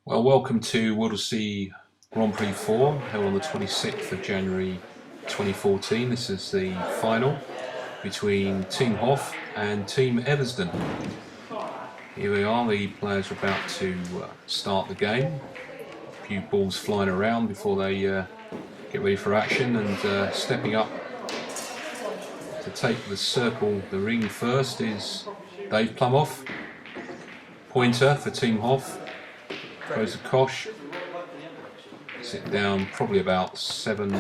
Well, welcome to Whittlesey Grand Prix 4, held on the 26th of January 2014. This is the final between Team Hoff and Team Eversden. Here we are, the players are about to start the game. A few balls flying around before they get ready for action, and stepping up to take the ring first is Dave Plumhoff, pointer for Team Hoff. Throws a kosh, sit down probably about 7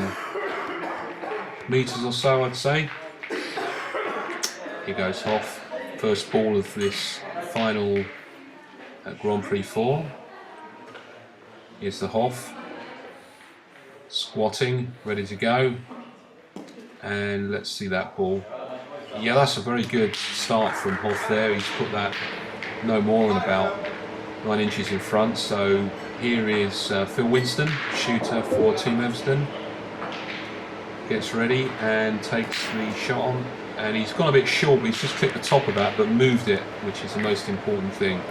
metres or so, I'd say. Here goes Hoff, first ball of this final Grand Prix 4. Here's the Hoff, squatting, ready to go, and let's see that ball. Yeah, that's a very good start from Hoff there. He's put that no more than about 9 inches in front. So here is Phil Winston, shooter for Team Eversden. Gets ready and takes the shot on, and he's gone a bit short, but he's just clipped the top of that, but moved it, which is the most important thing.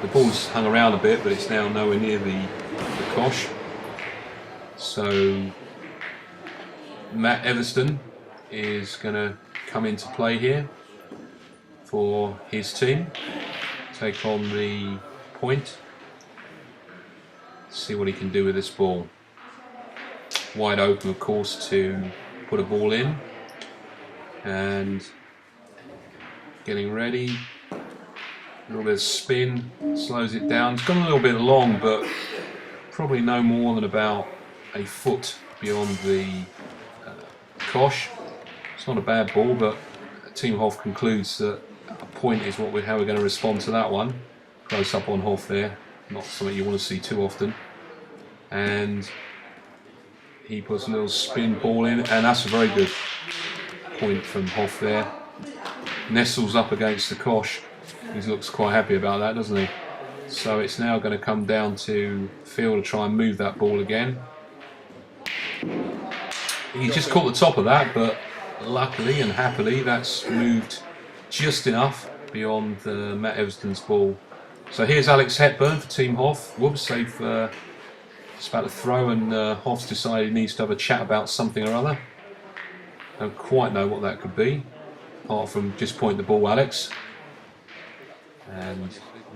The ball's hung around a bit, but it's now nowhere near the kosh. So Matt Eversden is going to come into play here for his team, take on the point, see what he can do with this ball. Wide open, of course, to put a ball in, and getting ready. A little bit of spin, slows it down. It's gone a little bit long, but probably no more than about a foot beyond the kosh. It's not a bad ball, but Team Hoff concludes that a point is how we're going to respond to that one. Close up on Hoff there, not something you want to see too often. And he puts a little spin ball in, and that's a very good point from Hoff there. Nestles up against the kosh. He looks quite happy about that, doesn't he? So it's now going to come down to Phil to try and move that ball again. He just caught the top of that, but luckily and happily that's moved just enough beyond Matt Eversden's ball. So here's Alex Hepburn for Team Hoff. Whoops, they've just about to throw, and Hoff's decided he needs to have a chat about something or other. Don't quite know what that could be, apart from just point the ball, Alex. And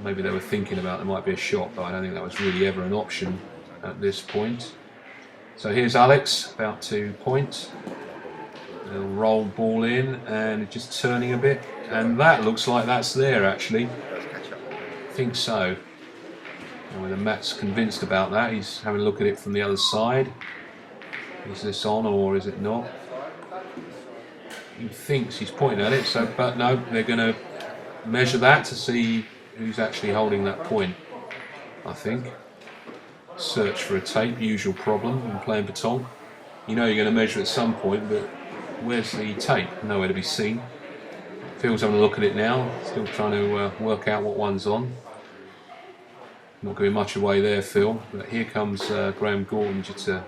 maybe they were thinking about there might be a shot, but I don't think that was really ever an option at this point. So here's Alex about to point. A little roll ball in, and just turning a bit, and that looks like that's there actually. I think so. And whether Matt's convinced about that, he's having a look at it from the other side. Is this on or is it not? He thinks he's pointing at it, so but no, they're going to measure that to see who's actually holding that point, I think. Search for a tape, usual problem when playing Petanque. You know you're going to measure at some point, but where's the tape? Nowhere to be seen. Phil's having a look at it now, still trying to work out what one's on. Not giving much away there, Phil, but here comes Galton just to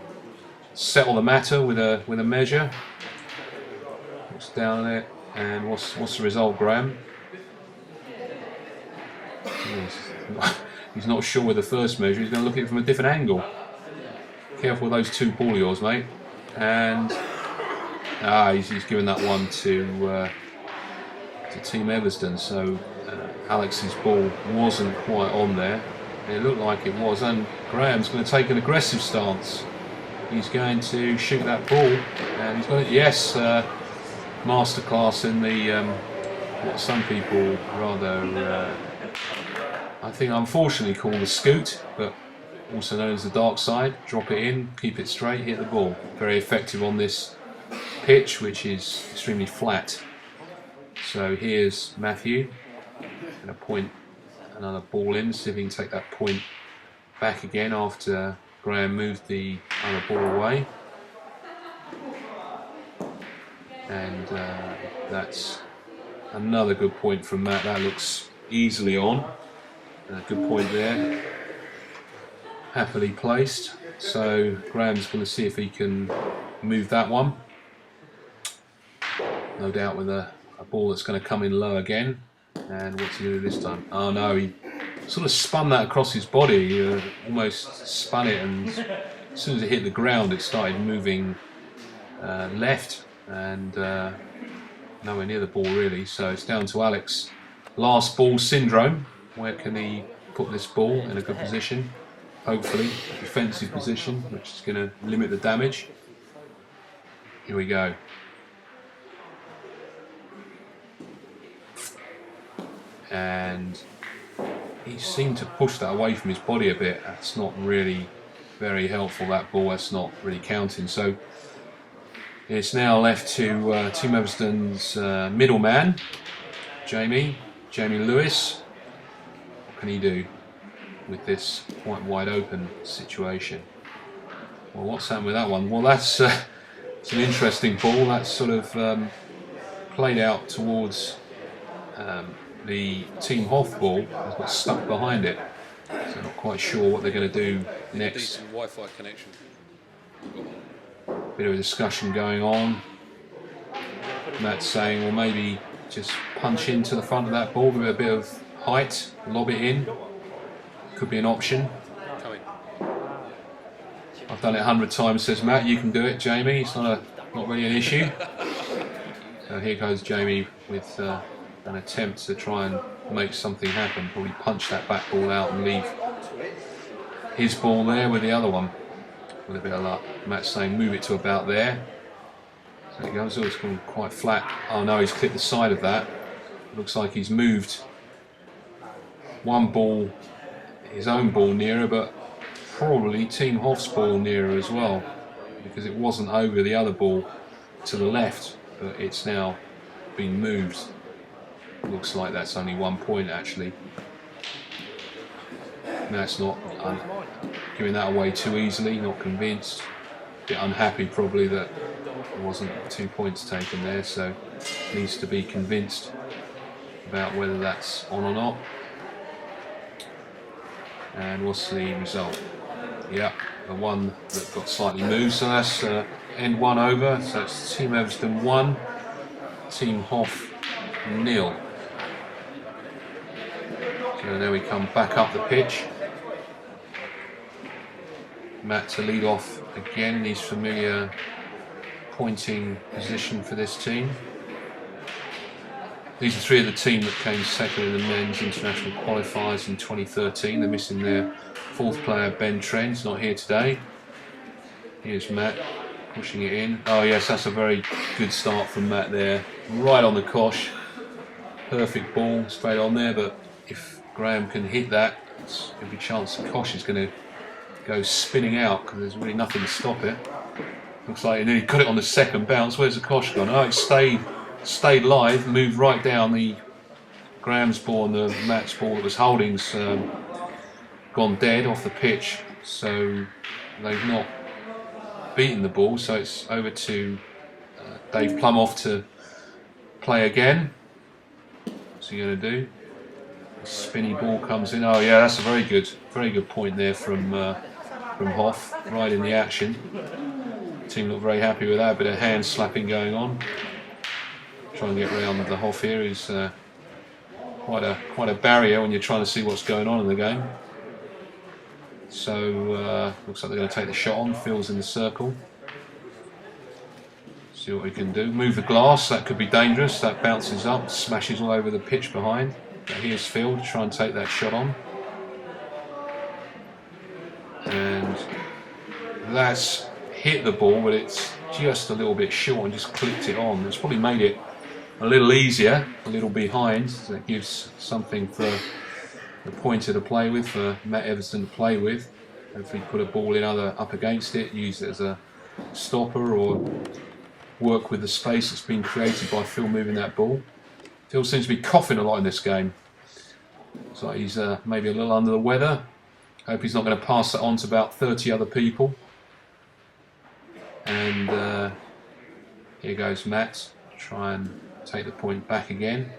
settle the matter with a measure. Looks down at it, and what's the result, Graham? He's not sure with the first measure. He's going to look at it from a different angle. Careful with those two ball of yours, mate. And he's given that one to Team Eversden. So Alex's ball wasn't quite on there. It looked like it was, and Graham's going to take an aggressive stance. He's going to shoot that ball, and he's going to, yes, masterclass in the what some people rather, I think unfortunately call the scoot, but also known as the dark side. Drop it in, keep it straight, hit the ball. Very effective on this pitch, which is extremely flat. So here's Matthew, going to point another ball in, see if he can take that point back again after Graham moved the other ball away. And that's another good point from Matt. That looks easily on. Good point there. Happily placed. So Graham's going to see if he can move that one. No doubt with a ball that's going to come in low again. And what's he do this time? Oh no, he sort of spun that across his body, almost spun it, and as soon as it hit the ground it started moving left and nowhere near the ball really. So it's down to Alex. Last ball syndrome. Where can he put this ball in a good position? Hopefully defensive position, which is going to limit the damage. Here we go. And he seemed to push that away from his body a bit. That's not really very helpful, that ball. That's not really counting. So it's now left to Team Eversden's middleman, Jamie Lewis. What can he do with this quite wide open situation? Well, what's happened with that one? Well, that's it's an interesting ball. That's sort of played out towards the Team Hoff ball. Has got stuck behind it, so not quite sure what they're going to do next. Decent Wi-Fi connection. Bit of a discussion going on. Matt's saying, well, maybe just punch into the front of that ball with a bit of height, lob it in. Could be an option. I've done it 100 times, says Matt. You can do it, Jamie. It's not really an issue. So here goes Jamie with an attempt to try and make something happen. Probably punch that back ball out and leave his ball there with the other one. With a bit of luck. Matt's saying move it to about there. So it goes. Oh, it's gone quite flat. Oh no, he's clipped the side of that. Looks like he's moved one ball, his own ball nearer, but probably Team Hoff's ball nearer as well, because it wasn't over the other ball to the left, but it's now been moved. Looks like that's only 1 point actually. That's not giving that away too easily, not convinced. A bit unhappy probably that there wasn't 2 points taken there, so needs to be convinced about whether that's on or not. And what's the result? Yeah, the one that got slightly moved, so that's end one over. So it's Team Eversden 1, Team Hoff 0. So there we come back up the pitch. Matt to lead off again in his familiar pointing position for this team. These are three of the team that came second in the men's international qualifiers in 2013. They're missing their fourth player, Ben Trent's not here today. Here's Matt pushing it in. Oh yes, that's a very good start from Matt there. Right on the cosh. Perfect ball straight on there, but if Graham can hit that, there's every chance the cosh is going to go spinning out because there's really nothing to stop it. Looks like he nearly got it on the second bounce. Where's the cosh gone? Oh, it stayed live, moved right down. The Graham's ball and the Matt's ball that was holding's gone dead off the pitch, so they've not beaten the ball. So it's over to Dave Plumhoff to play again. What's he going to do? The spinny ball comes in. Oh yeah, that's a very good point there from Hoff, right in the action. The team look very happy with that. Bit of hand slapping going on. Try and get around the Hoff here is quite a barrier when you're trying to see what's going on in the game. So looks like they're going to take the shot on. Phil's in the circle. See what we can do. Move the glass. That could be dangerous. That bounces up, smashes all over the pitch behind. But here's Phil to try and take that shot on. And that's hit the ball, but it's just a little bit short and just clipped it on. It's probably made it a little easier, a little behind, so that gives something for the pointer to play with, for Matt Eversden to play with. Hopefully put a ball in up against it, use it as a stopper, or work with the space that's been created by Phil moving that ball. Phil seems to be coughing a lot in this game. Looks like he's maybe a little under the weather. Hope he's not going to pass that on to about 30 other people. And here goes Matt, try and take the point back again.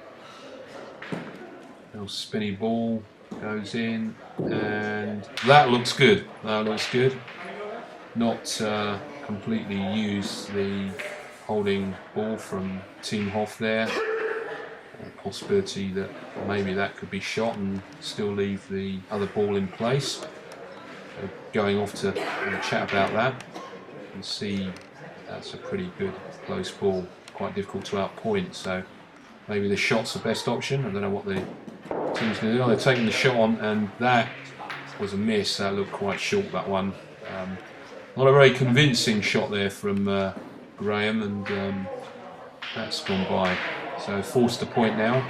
Little spinny ball goes in, and that looks good. That looks good. Not completely used the holding ball from Team Hoff there. possibility that maybe that could be shot and still leave the other ball in place. So going off to have a chat about that and see that's a pretty good close ball, quite difficult to outpoint. So maybe the shot's the best option. I don't know what the team's going to do. Oh, they're taking the shot on, and that was a miss. That looked quite short, that one. Not a very convincing shot there from Graham, and that's gone by. So forced to point now,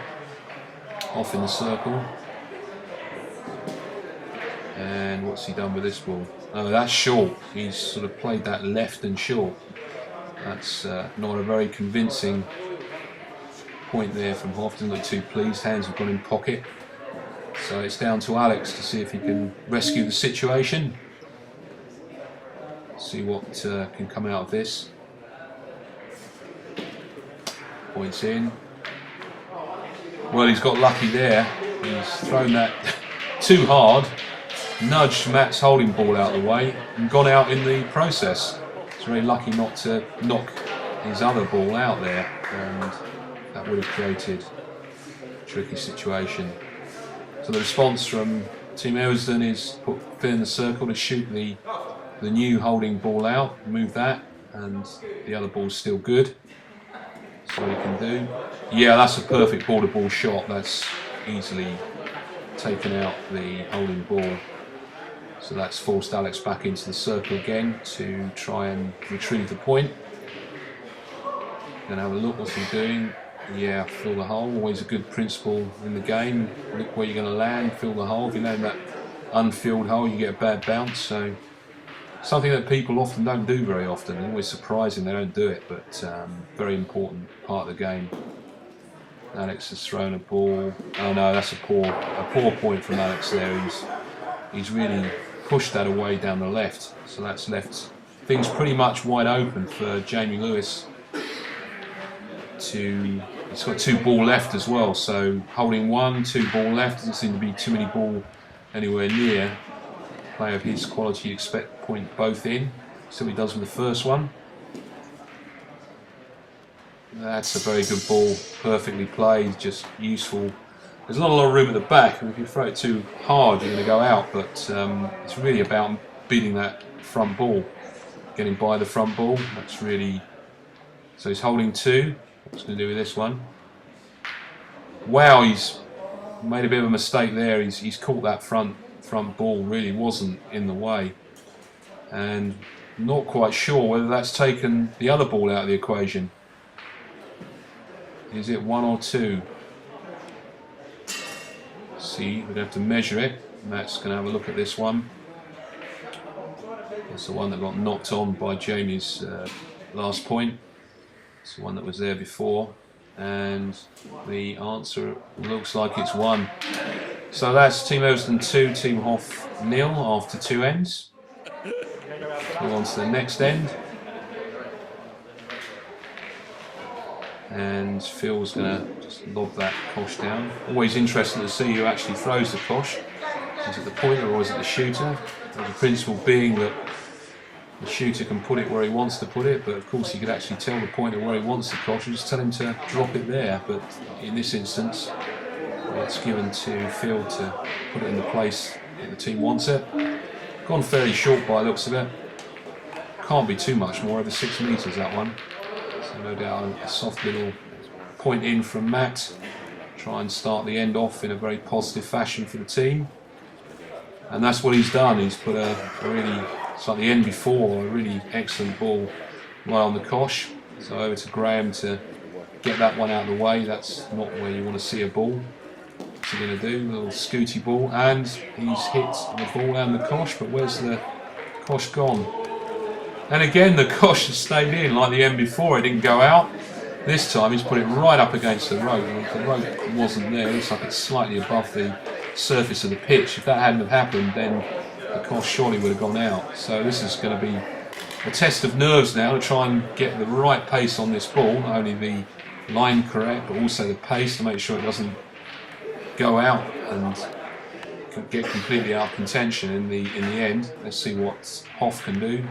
off in the circle. And what's he done with this ball? Oh, that's short. He's sort of played that left and short. That's not a very convincing point there from Hoff. Doesn't look too pleased. Hands have gone in pocket. So it's down to Alex to see if he can rescue the situation. See what can come out of this. Points in. Well, he's got lucky there. He's thrown that too hard, nudged Matt's holding ball out of the way, and gone out in the process. He's very lucky not to knock his other ball out there, and that would have created a tricky situation. So the response from Team Eversden is put Phil in the circle to shoot the new holding ball out, move that, and the other ball's still good. That's what he can do. Yeah, that's a perfect ball-to-ball shot. That's easily taken out the holding ball. So that's forced Alex back into the circle again to try and retrieve the point. Gonna have a look what's he doing. Yeah, fill the hole. Always a good principle in the game. Look where you're going to land, fill the hole. If you land that unfilled hole, you get a bad bounce. So something that people often don't do very often. It's always surprising they don't do it, but very important part of the game. Alex has thrown a ball. Oh no, that's a poor point from Alex there. He's really pushed that away down the left. So that's left things pretty much wide open for Jamie Lewis. He's got 2 ball left as well, so holding 1, 2 ball left, doesn't seem to be too many ball anywhere near. Player of his quality, you expect to point both in. See what he does with the first one. That's a very good ball, perfectly played, just useful. There's not a lot of room at the back, and if you throw it too hard you're going to go out, but it's really about beating that front ball, getting by the front ball. That's really, so he's holding 2. What's going to do with this one? Wow, he's made a bit of a mistake there. He's caught that front ball, really wasn't in the way, and not quite sure whether that's taken the other ball out of the equation. Is it 1 or 2? See, we're going to have to measure it. Matt's going to have a look at this one. It's the one that got knocked on by Jamie's last point. It's the one that was there before, and the answer looks like it's 1. So that's Team Eversden 2, Team Hoff 0 after 2 ends. Move on to the next end. And Phil's going to just lob that cosh down. Always interesting to see who actually throws the cosh. Is it the pointer or is it the shooter? The principle being that the shooter can put it where he wants to put it, but of course he could actually tell the pointer where he wants the cosh and just tell him to drop it there. But in this instance, it's given to Phil to put it in the place that the team wants it. Gone fairly short by the looks of it. Can't be too much more, over 6 metres that one. So no doubt a soft little point in from Matt. Try and start the end off in a very positive fashion for the team. And that's what he's done. He's put a really, it's like the end before, a really excellent ball right on the cosh. So over to Graham to get that one out of the way. That's not where you want to see a ball. What's he going to do? A little scooty ball, and he's hit the ball and the cosh, but where's the cosh gone? And again the cosh has stayed in like the end before. It didn't go out. This time he's put it right up against the rope. The rope wasn't there. It looks like it's slightly above the surface of the pitch. If that hadn't have happened, then the cosh surely would have gone out. So this is going to be a test of nerves now to try and get the right pace on this ball. Not only the line correct, but also the pace to make sure it doesn't go out and get completely out of contention in the end. Let's see what Hoff can do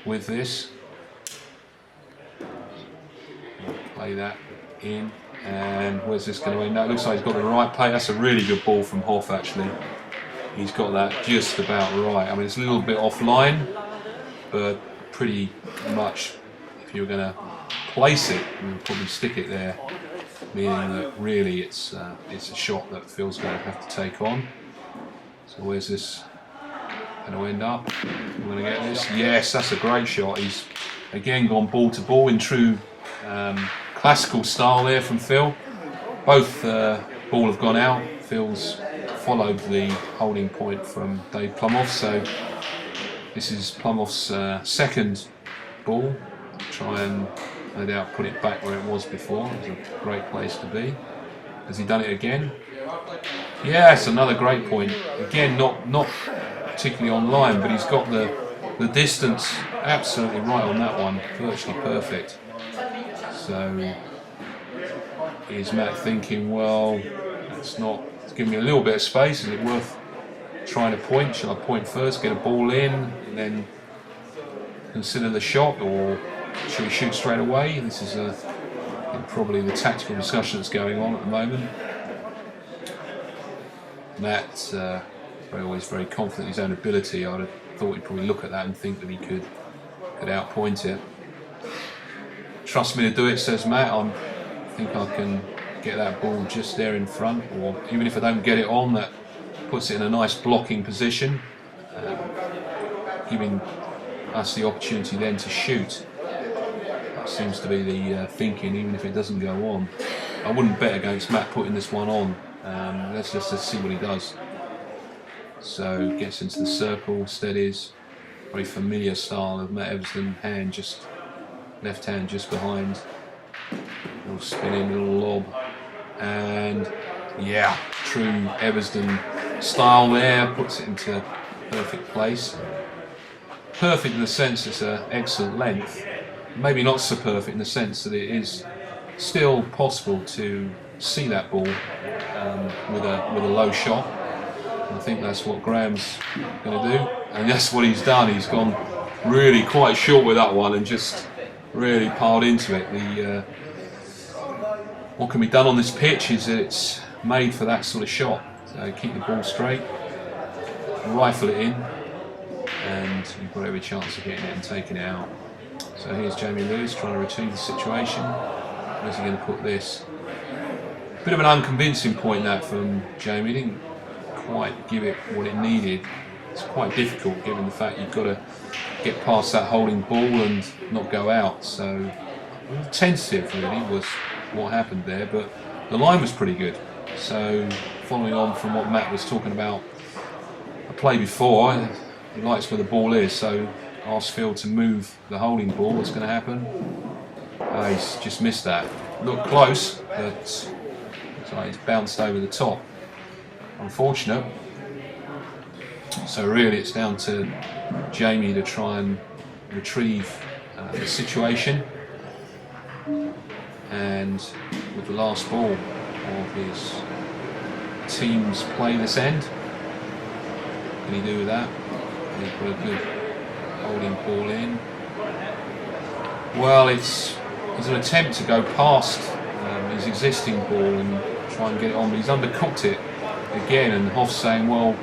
with this. Play that in, And where's this going to end? That looks like he's got the right play. That's a really good ball from Hoff, actually. He's got that just about right. I mean, it's a little bit offline, but pretty much if you're going to place it, you'll probably stick it there. Meaning that really it's a shot that Phil's going to have to take on. So where's this going to end up? I'm going to get this. Yes, that's a great shot. He's again gone ball to ball in true classical style there from Phil. Both ball have gone out. Phil's followed the holding point from Dave Plumhoff. So this is Plumhoff's second ball. Try and no doubt put it back where it was before. It was a great place to be. Has he done it again? Yes, another great point. Again, not particularly on line, but he's got the distance absolutely right on that one. Virtually perfect. So is Matt thinking, well, it's giving me a little bit of space. Is it worth trying to point? Shall I point first, get a ball in, and then consider the shot, or should we shoot straight away? This is probably the tactical discussion that's going on at the moment. Matt, always very confident in his own ability. I'd have thought he'd probably look at that and think that he could outpoint it. Trust me to do it, says Matt. I think I can get that ball just there in front, or even if I don't get it on, that puts it in a nice blocking position, giving us the opportunity then to shoot. That seems to be the thinking, even if it doesn't go on. I wouldn't bet against Matt putting this one on. Let's see what he does. So gets into the circle, steadies. Very familiar style of Matt Eversden, left hand just behind. Little spinning, little lob, and yeah, true Eversden style there. Puts it into perfect place. Perfect in the sense it's an excellent length. Maybe not so perfect in the sense that it is still possible to see that ball with a low shot. And I think that's what Graham's going to do, and that's what he's done. He's gone really quite short with that one and just really piled into it. What can be done on this pitch is that it's made for that sort of shot. So keep the ball straight, rifle it in, and you've got every chance of getting it and taking it out. So here's Jamie Lewis trying to retrieve the situation. Where's he going to put this? Bit of an unconvincing point that from Jamie. He didn't quite give it what it needed. It's quite difficult given the fact you've got to get past that holding ball and not go out. So tentative really was what happened there, but the line was pretty good. So following on from what Matt was talking about a play before, he likes where the ball is, so asked Phil to move the holding ball. What's going to happen? He's just missed that. Looked close, but it's like it's bounced over the top. Unfortunate. So really it's down to Jamie to try and retrieve the situation, and with the last ball of his team's play this end, what can he do with that? Can he put a good holding ball in? Well, it's an attempt to go past his existing ball and try and get it on, but he's undercooked it again, and Hoff's saying, well,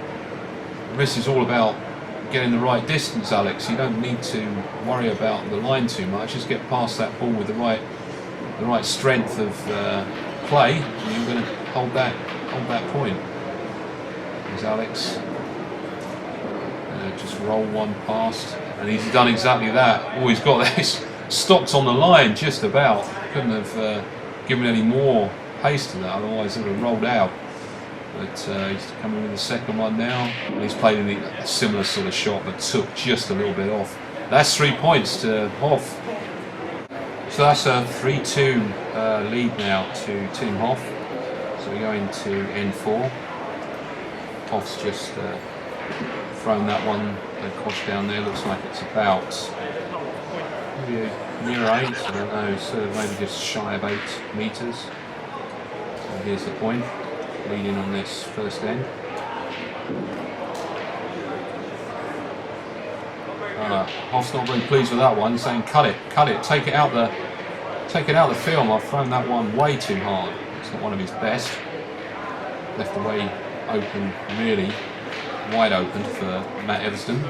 this is all about getting the right distance, Alex. You don't need to worry about the line too much. Just get past that ball with the right strength of play, and you're going to hold that point. There's Alex. Just roll one past, and he's done exactly that. All he's got there is stopped on the line just about. Couldn't have given any more pace to that, otherwise it would have rolled out. But he's coming with the second one now, and he's played a similar sort of shot, but took just a little bit off. That's 3 points to Hoff. So that's a 3-2 lead now to Team Hoff. So we're going to N4. Hoff's just thrown that one across down there. Looks like it's about maybe near 8. I don't know, sort of maybe just shy of 8 metres. So here's the point. Leading on this first end. Hoff's not very pleased with that one. He's saying, cut it, take it out Take it out of the film, I've thrown that one way too hard. It's not one of his best. Left the way open, really wide open for Matt Eversden.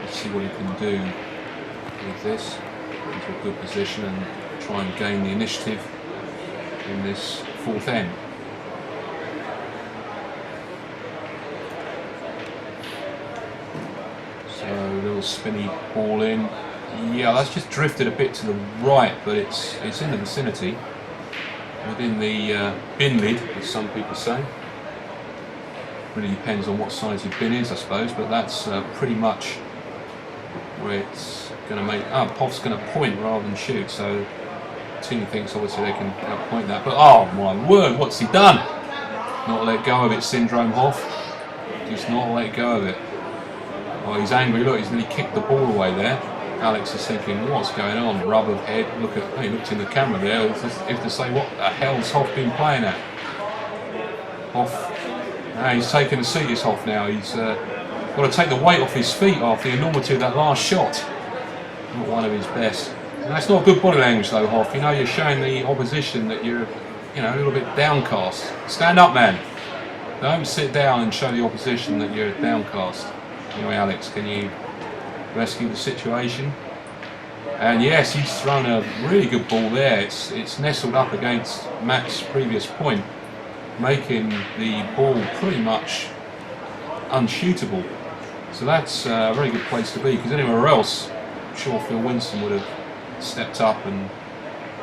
Let's see what he can do with this. Into a good position and try and gain the initiative in this fourth end. So a little spinny ball in. Yeah, that's just drifted a bit to the right, but it's in the vicinity, within the bin lid, as some people say. Really depends on what size your bin is, I suppose, but that's pretty much where it's going to make. Poff's going to point rather than shoot, so the team thinks obviously they can outpoint that. But oh my word, what's he done? Not let go of it, Syndrome Hoff. Just not let go of it. Oh, he's angry. Look, he's nearly kicked the ball away there. Alex is thinking, what's going on? Rub of head. Look at, he looked in the camera there. If to say, what the hell's Hoff been playing at? Hoff. He's taking a serious Hoff now. He's got to take the weight off his feet after the enormity of that last shot. Not one of his best. And that's not good body language though, Hoff. You know, you're showing the opposition that you're, a little bit downcast. Stand up, man. Don't sit down and show the opposition that you're downcast. Anyway, Alex, can you rescue the situation? And yes, he's thrown a really good ball there. It's nestled up against Matt's previous point, making the ball pretty much unshootable. So that's a very good place to be, because anywhere else, I'm sure Phil Winston would have stepped up and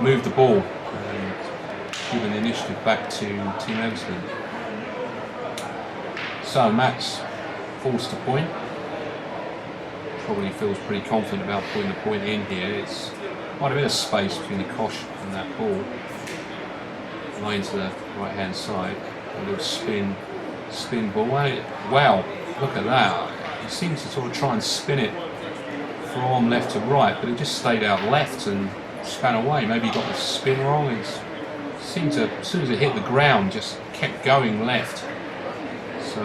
moved the ball and given the initiative back to Team Eversden. So Matt's forced to point. Probably feels pretty confident about putting the point in here. It's quite a bit of space between the cosh and that ball. Line to the right hand side. A little spin ball. Wow, look at that. He seems to sort of try and spin it from left to right, but it just stayed out left and span away. Maybe he got the spin wrong. It seemed to, as soon as it hit the ground, just kept going left. So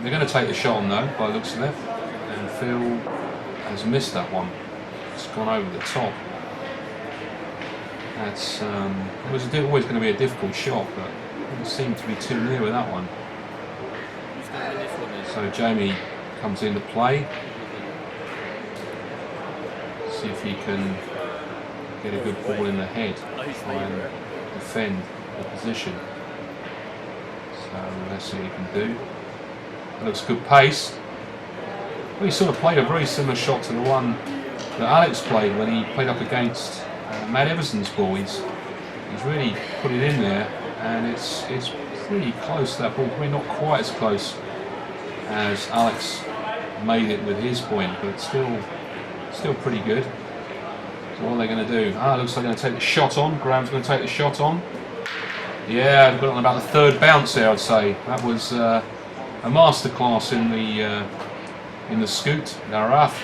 they're going to take the shot on though, by the looks of it. And Phil has missed that one. It's gone over the top. That's it was always going to be a difficult shot, but it didn't seem to be too near with that one. So Jamie comes into play. See if he can get a good ball in the head, try and defend the position. So let's see what he can do. That looks good pace. Well, he sort of played a very similar shot to the one that Alex played when he played up against Matt Eversden's ball. He's really put it in there, and it's pretty close to that ball. Probably not quite as close as Alex made it with his point, but still pretty good. So what are they going to do? Looks like they're going to take the shot on. Graham's going to take the shot on. Yeah, they've got on about the third bounce there, I'd say. That was a masterclass in the scoot. Naraf,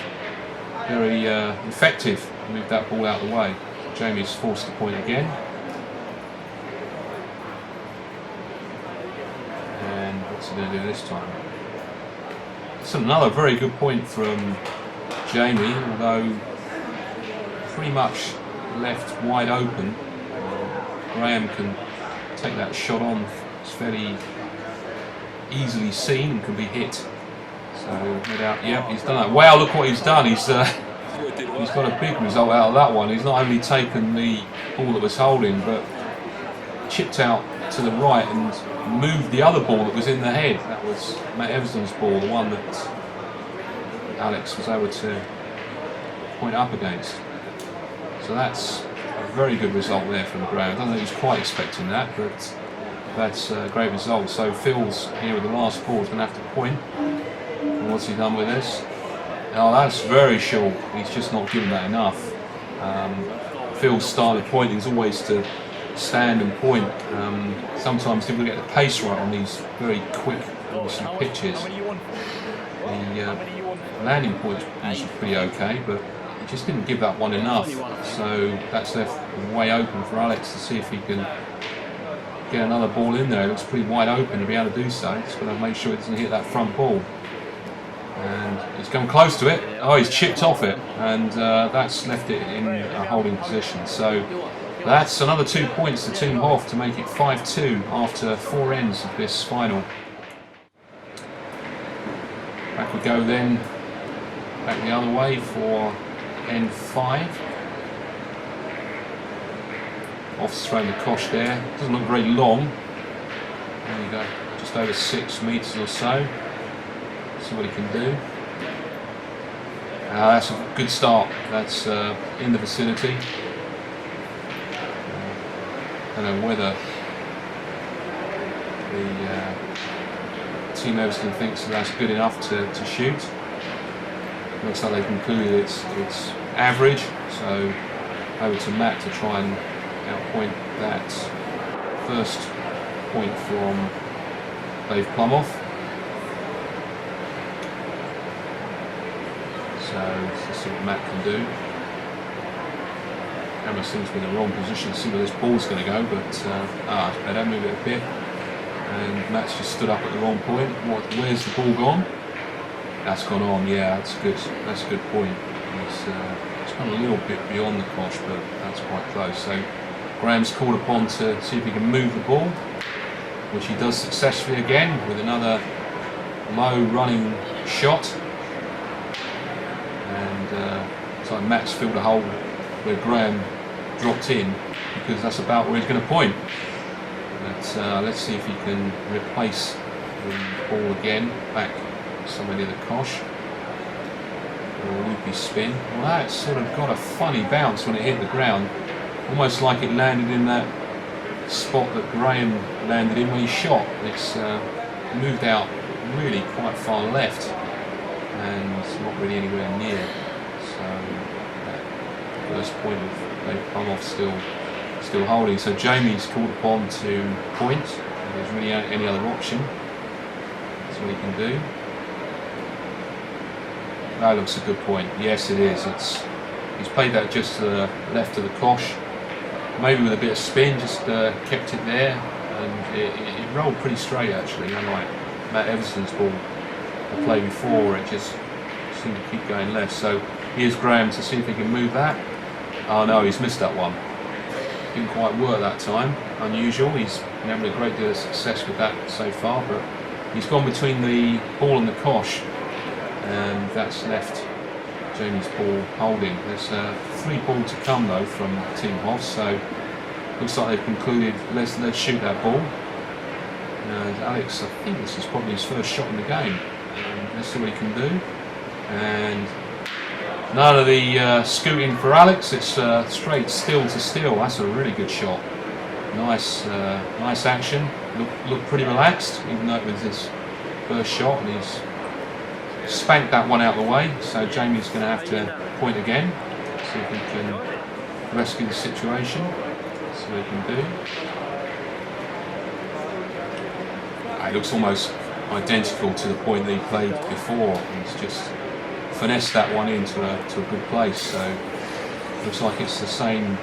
very effective. Moved that ball out of the way. Jamie's forced the point again. And what's he going to do this time? It's another very good point from Jamie, although pretty much left wide open. Graham can take that shot on. It's fairly easily seen and can be hit. So no doubt, yep, he's done that. Wow, look what he's done. He's got a big result out of that one. He's not only taken the ball that was holding, but chipped out to the right and moved the other ball that was in the head. That was Matt Eversden's ball, the one that Alex was able to point up against. So that's a very good result there from Graham. I don't think he was quite expecting that, but that's a great result. So Phil's here with the last ball. He's going to have to point. And what's he done with this? Oh, that's very short. He's just not given that enough. Phil's style of pointing is always to stand and point. Sometimes people get the pace right on these very quick pitches. The landing point is pretty okay, but he just didn't give that one enough. So that's left way open for Alex to see if he can get another ball in there. It looks pretty wide open to be able to do so. He's got to make sure it doesn't hit that front ball. And he's come close to it. Oh, he's chipped off it, and that's left it in a holding position. So that's another 2 points to Team Hoff to make it 5-2 after 4 ends of this final. Back we go then, back the other way for end 5. Hoff's thrown the cosh there. Doesn't look very long. There you go, just over 6 metres or so. See what he can do. That's a good start. That's in the vicinity. I don't know whether the Team Eversden thinks that's good enough to shoot. Looks like they've concluded it's average. So over to Matt to try and outpoint that first point from Dave Plumhoff. So let's see what Matt can do. Camera seems to be in the wrong position to see where this ball's going to go, but it's better, move it a bit. And Matt's just stood up at the wrong point. Where's the ball gone? That's gone on, yeah, that's good. That's a good point. It's gone a little bit beyond the cosh, but that's quite close. So Graham's called upon to see if he can move the ball, which he does successfully again with another low running shot. So Matt's filled a hole where Graham dropped in, because that's about where he's going to point. But let's see if he can replace the ball again back somewhere near the cosh. Or a loopy spin. Well, that's sort of got a funny bounce when it hit the ground, almost like it landed in that spot that Graham landed in when he shot. It's moved out really quite far left and not really anywhere near. So that first point of Dave Plumhoff still holding. So Jamie's called upon to point. If there's really any other option, that's what he can do. That looks a good point. Yes, it is. He's played that just to the left of the cosh. Maybe with a bit of spin, just kept it there, and it rolled pretty straight actually. Unlike Matt Eversden's ball I played before, it just seemed to keep going left. So here's Graham to see if he can move that. Oh no, he's missed that one. Didn't quite work that time. Unusual. He's had a great deal of success with that so far, but he's gone between the ball and the cosh, and that's left Jamie's ball holding. There's 3 ball to come though from Team Hoff, so looks like they've concluded let's shoot that ball. And Alex, I think this is probably his first shot in the game. Let's see what he can do. And none of the scooting for Alex. It's straight still to still. That's a really good shot. Nice action. Look pretty relaxed, even though it was his first shot, and he's spanked that one out of the way. So Jamie's going to have to point again, see if he can rescue the situation. See what he can do. It looks almost identical to the point that he played before. He's just finessed that one into a good place. So looks like it's the same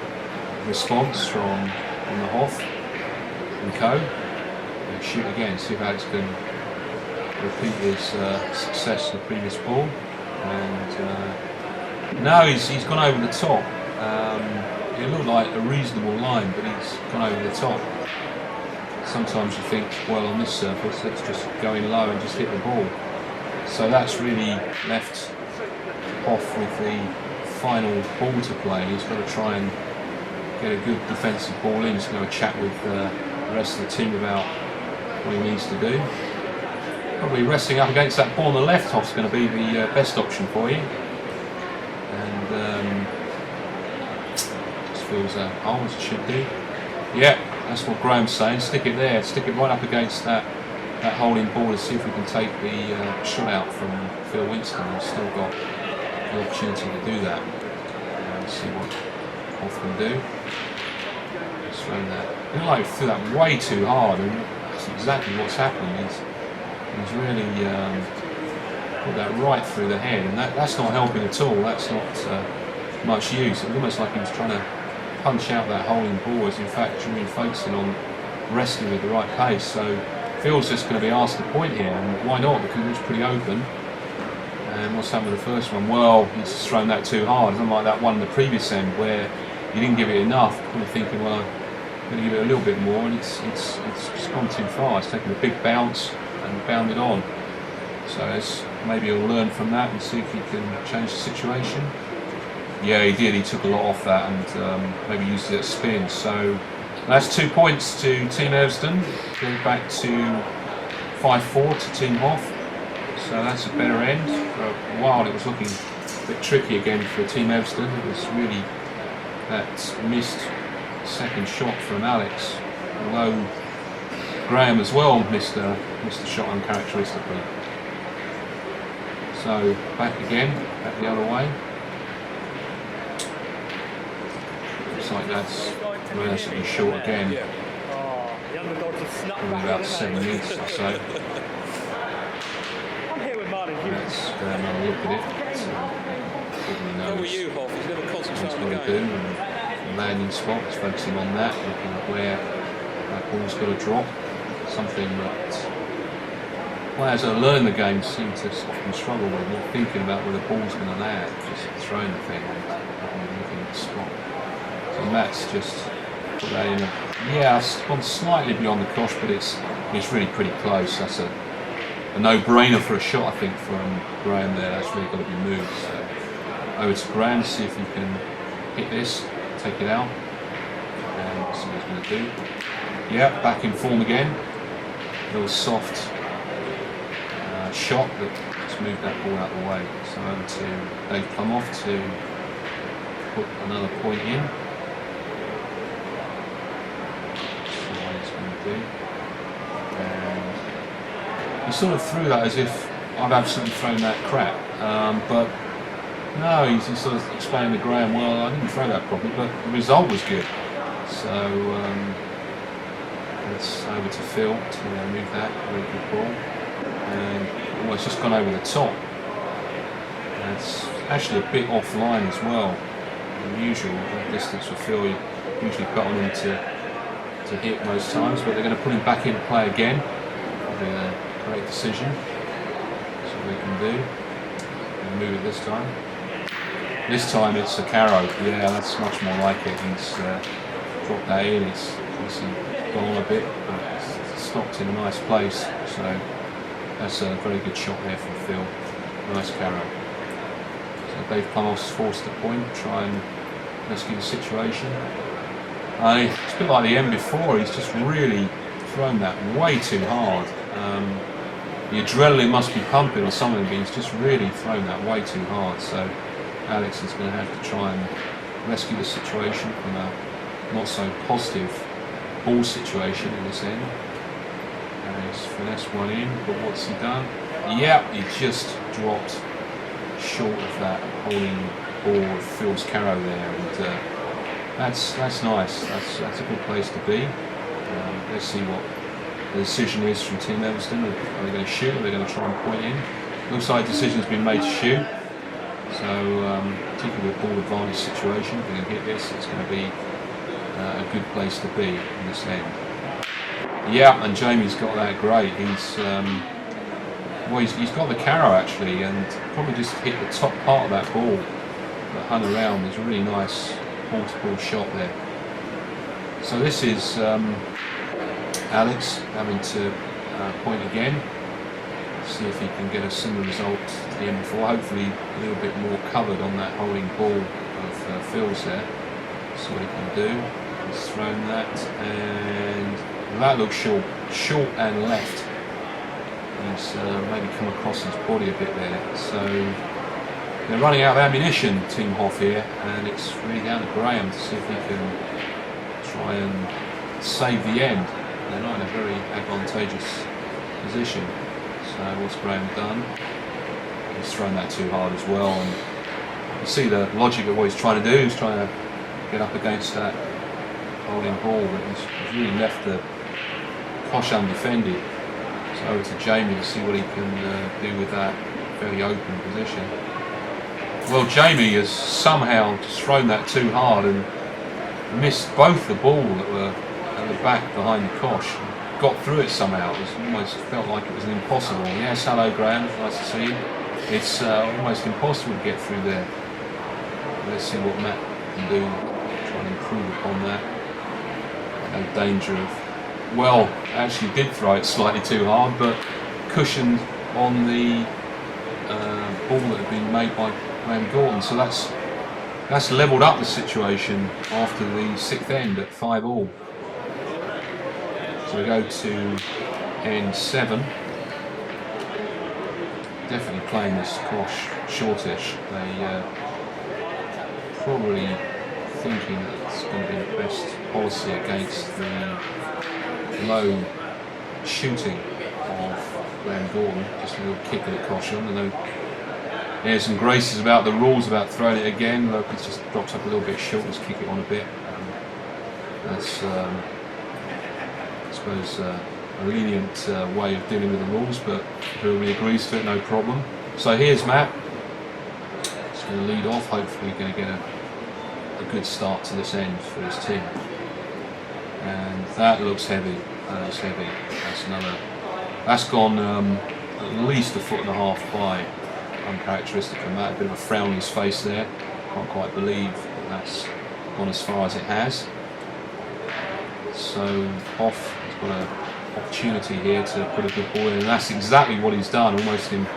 response from the Hoff and co. And shoot again, see if Alex can repeat his success in the previous ball. And no, he's gone over the top. It looked like a reasonable line, but he's gone over the top. Sometimes you think, well, on this surface, let's just go in low and just hit the ball. So that's really left Hoff with the final ball to play. He's got to try and get a good defensive ball in. He's going to have a chat with the rest of the team about what he needs to do. Probably resting up against that ball on the left, Hoff's going to be the best option for you. And just feels a hole as it should do. Yeah, that's what Graham's saying. Stick it there, stick it right up against that holding ball to see if we can take the shot out from Phil Winston. We've still got the opportunity to do that. Let's see what Hoff can do. Just thrown that. It looked like he threw that way too hard, and that's exactly what's happening. He's really put that right through the head, and that's not helping at all. That's not much use. It was almost like he was trying to punch out that holding ball, as in fact really focusing on resting with the right pace. So Phil's just going to be asked to point here, and why not? Because it was pretty open. And what's happened with the first one? Well, he's just thrown that too hard. It's unlike that one in the previous end where he didn't give it enough. I'm thinking, well, I'm going to give it a little bit more, and it's just gone too far. It's taken a big bounce and bounded on. So maybe he'll learn from that and see if he can change the situation. Yeah, he did. He took a lot off that and maybe used it as spin. So that's 2 points to Team Eversden. Going back to 5-4 to Team Hoff. So that's a better end. For a while it was looking a bit tricky again for Team Eversden. It was really that missed second shot from Alex. Although Graham as well missed a shot uncharacteristically. So back again, back the other way. Looks like that's relatively short again. Probably about 7 minutes or so. Let's go and have a look at it. Probably knows what he's going to do. And landing spot, he's focusing on that, looking at where that ball's got to drop. Something that players that learn the game seem to often struggle with, not thinking about where the ball's going to land, just throwing the thing and looking at the spot. So Matt's just put that in. Yeah, it's gone slightly beyond the cosh, but it's really pretty close. That's a no-brainer for a shot, I think, from Graham there. That's really got to be moved. So over to Graham to see if he can hit this, take it out, and see what he's going to do. Yeah, back in form again. A little soft shot that just moved that ball out of the way. So over to Dave Plumhoff to put another point in. See what he's going to do. And he sort of threw that as if I've absolutely thrown that crap. But no, he's sort of explaining to Graham, well, I didn't throw that properly, but the result was good. So it's over to Phil to move that. Very good ball. And well, it's just gone over the top. And it's actually a bit offline as well. Unusual, that distance for Phil, you usually put on him to hit most times, but they're going to put him back into play again. Probably a great decision. That's what they can do. And move it this time. This time it's a carrow. Yeah, that's much more like it. He's dropped that in. It's obviously gone on a bit, but it's stopped in a nice place. So that's a very good shot there from Phil. Nice carrow. So Dave Plumhoff's forced the point, try and rescue the situation. It's a bit like the end before. He's just really thrown that way too hard. The adrenaline must be pumping or something, but he's just really thrown that way too hard. So Alex is going to have to try and rescue the situation from a not so positive ball situation in this end. And he's finessed one in, but what's he done? Yeah, he just dropped short of that holding ball of Phil's carrow there, and that's nice. That's a good place to be. Let's see what the decision is from Team Eversden. Are they going to shoot, or are they going to try and point in? Looks like a decision's been made to shoot. So, particularly with ball advantage situation, if they can hit this, it's going to be a good place to be in this end. Yeah, and Jamie's got that great. He's got the carrow actually, and probably just hit the top part of that ball that hung around. There's a really nice ball-to-ball shot there. So this is Alex having to point again. See if he can get a similar result to the end before. Hopefully a little bit more covered on that holding ball of Phil's there. See what he can do. He's thrown that, and that looks short and left. He's maybe come across his body a bit there. So they're running out of ammunition, Team Hoff here, and it's really down to Graham to see if he can try and save the end. They're not in a very advantageous position. So what's Graham done? He's thrown that too hard as well, and you see the logic of what he's trying to do. He's trying to get up against that holding ball, but he's really left the cosh undefended. So over to Jamie to see what he can do with that very open position. Well, Jamie has somehow just thrown that too hard and missed both the ball that were at the back behind the cosh. Got through it somehow. It almost felt like it was an impossible. Yes, hello Graham, nice to see you. It's almost impossible to get through there. Let's see what Matt can do, try and improve upon that. No danger of, well, actually did throw it slightly too hard, but cushioned on the ball that had been made by Galton. So that's levelled up the situation after the 6th end at 5-all. So we go to end 7. Definitely playing this course shortish. They probably thinking that it's going to be the best policy against the low shooting of Galton. Just a little kick of the caution. And there's some graces about the rules about throwing it again. Look, it just drops up a little bit short. Let's kick it on a bit. That's I suppose a lenient way of dealing with the rules, but everybody agrees to it, no problem. So here's Matt. He's going to lead off. Hopefully, going to get a good start to this end for his team. And that looks heavy. That looks heavy. That's another. That's gone at least 1.5 foot by. Uncharacteristic from that. A bit of a frown on his face there. Can't quite believe that that's gone as far as it has. So Hoff has got an opportunity here to put a good ball in, and that's exactly what he's done. Almost in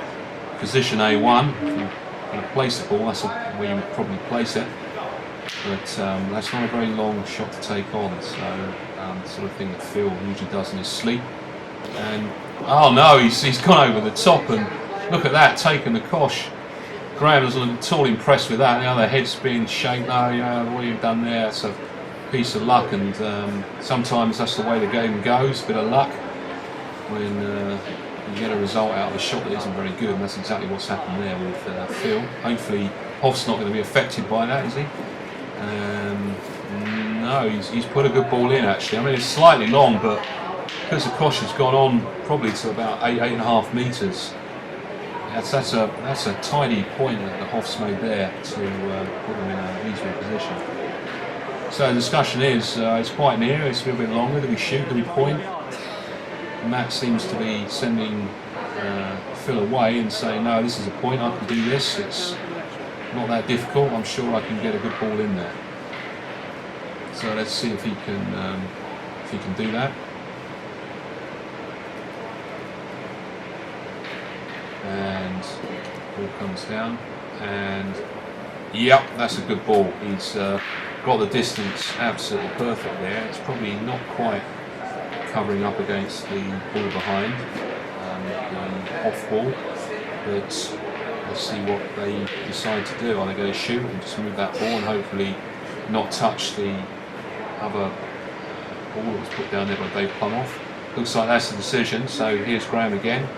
position A1. If you want to place the ball, that's where you would probably place it. But that's not a very long shot to take on. So the sort of thing that Phil usually does in his sleep. And oh no, he's gone over the top, and look at that, taking the cosh. Graham wasn't at all impressed with that. Now the head's being shaken. No, you know what you've done there. It's a piece of luck, and sometimes that's the way the game goes. Bit of luck when you get a result out of a shot that isn't very good, and that's exactly what's happened there with Phil. Hopefully, Hoff's not going to be affected by that, is he? No, he's put a good ball in actually. I mean, it's slightly long, but because the cosh has gone on probably to about 8.5 metres. That's a tidy point that the Hoff's made there to put them in a reasonable position. So the discussion is, it's quite near, it's a little bit longer. Do we shoot, do we point? Matt seems to be sending Phil away and saying, no, this is a point, I can do this, it's not that difficult, I'm sure I can get a good ball in there. So let's see if he can do that. And ball comes down, and yep, that's a good ball. He's got the distance absolutely perfect there. It's probably not quite covering up against the ball behind, the off ball, but let's see what they decide to do. Are they going to shoot and just move that ball and hopefully not touch the other ball that was put down there by Dave Plumhoff? Looks like that's the decision. So here's Graham again.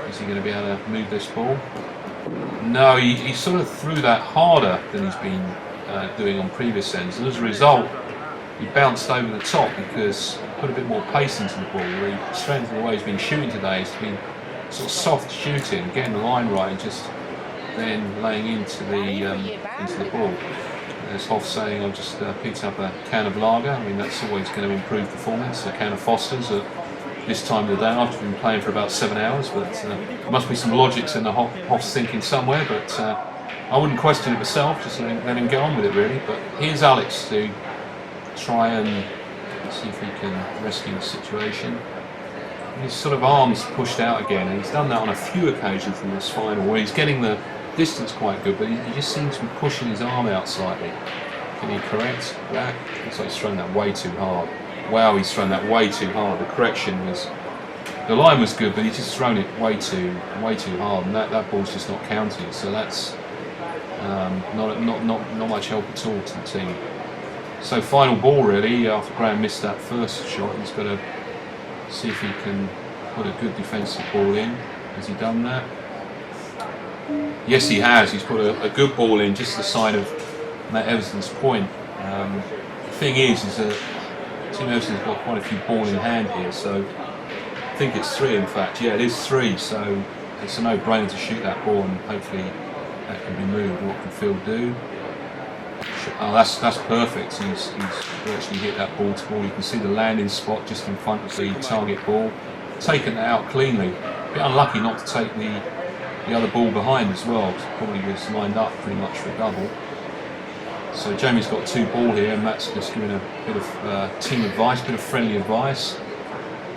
Is he going to be able to move this ball? No, he sort of threw that harder than he's been doing on previous ends, and as a result he bounced over the top because he put a bit more pace into the ball. The strength of the way he's been shooting today has been sort of soft shooting, getting the line right and just then laying into the ball. As Hoff saying, I've just picked up a can of lager. I mean, that's always going to improve performance. A can of Foster's at this time of the day. I've been playing for about 7 hours, but there must be some logics in the Hoff's thinking somewhere, but I wouldn't question it myself, just let him get on with it really. But here's Alex to try and see if he can rescue the situation. His sort of arms pushed out again, and he's done that on a few occasions in this final where he's getting the distance quite good, but he just seems to be pushing his arm out slightly. Can he correct that? Looks like he's thrown that way too hard. Wow, he's thrown that way too hard. The correction was, the line was good, but he's just thrown it way too hard, and that ball's just not counting. So that's not much help at all to the team. So final ball really. After Graham missed that first shot, he's got to see if he can put a good defensive ball in. Has he done that? Yes, he has. He's put a good ball in, just the side of Matt Eversden's point. The thing is that Team Eversden's got quite a few ball in hand here, so I think it's 3 in fact. Yeah, it is 3, so it's a no-brainer to shoot that ball, and hopefully that can be moved. What can Phil do? Oh, that's perfect. He's virtually hit that ball to ball. You can see the landing spot just in front of the target ball. Taken that out cleanly. A bit unlucky not to take the the other ball behind as well. So probably was lined up pretty much for a double. So Jamie's got 2 ball here, and Matt's just giving a bit of team advice, a bit of friendly advice.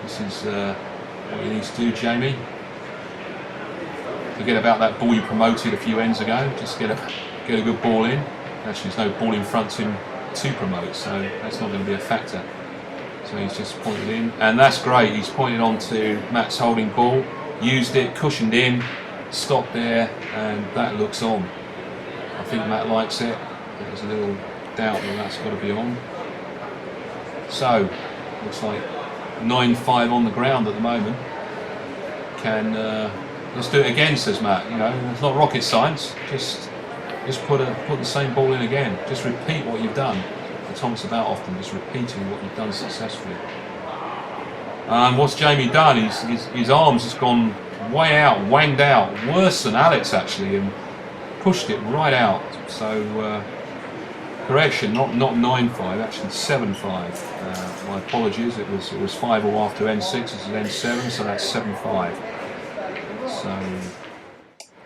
This is what you need to do, Jamie. Forget about that ball you promoted a few ends ago. Just get a good ball in. Actually, there's no ball in front to him to promote, so that's not going to be a factor. So he's just pointed in, and that's great. He's pointed on to Matt's holding ball, used it, cushioned in, stopped there, and that looks on. I think Matt likes it. There's a little doubt that that's got to be on. So looks like 9-5 on the ground at the moment. Let's do it again, says Matt. You know, it's not rocket science. Just put the same ball in again. Just repeat what you've done. Tom's about often just repeating what you've done successfully. What's Jamie done? His arms has gone way out, wanged out, worse than Alex actually, and pushed it right out. So correction, not 9-5, actually 7-5. My apologies. It was 5-all after N6. This is N7, so that's 7-5. So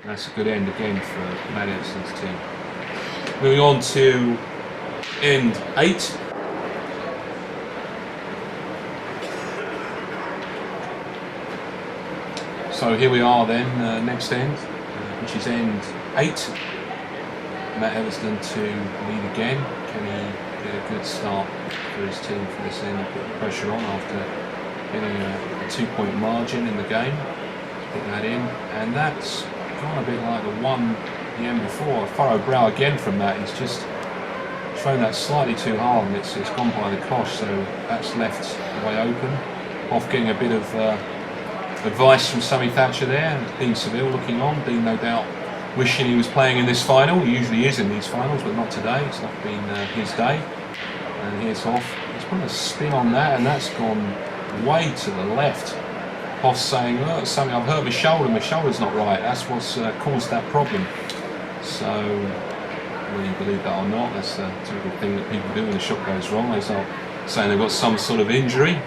that's a good end again for Matt Eversden's team. Moving on to end 8. So here we are then, next end, which is end 8. Matt Eversden to lead again. Can he get a good start for his team for this end and put the pressure on after getting a 2-point margin in the game? Put that in, and that's gone a bit like the one the end before. A furrow brow again from Matt. He's just thrown that slightly too hard, and it's gone by the cosh, so that's left the way open. Off getting a bit of advice from Sammy Thatcher there. Dean Seville looking on. Dean no doubt wishing he was playing in this final. He usually is in these finals, but not today. It's not been his day. And here's Hoff. He's put a spin on that, and that's gone way to the left. Hoff saying, look, Sammy, I've hurt my shoulder's not right. That's what's caused that problem. So whether you believe that or not, that's a typical thing that people do when the shot goes wrong. They start saying they've got some sort of injury.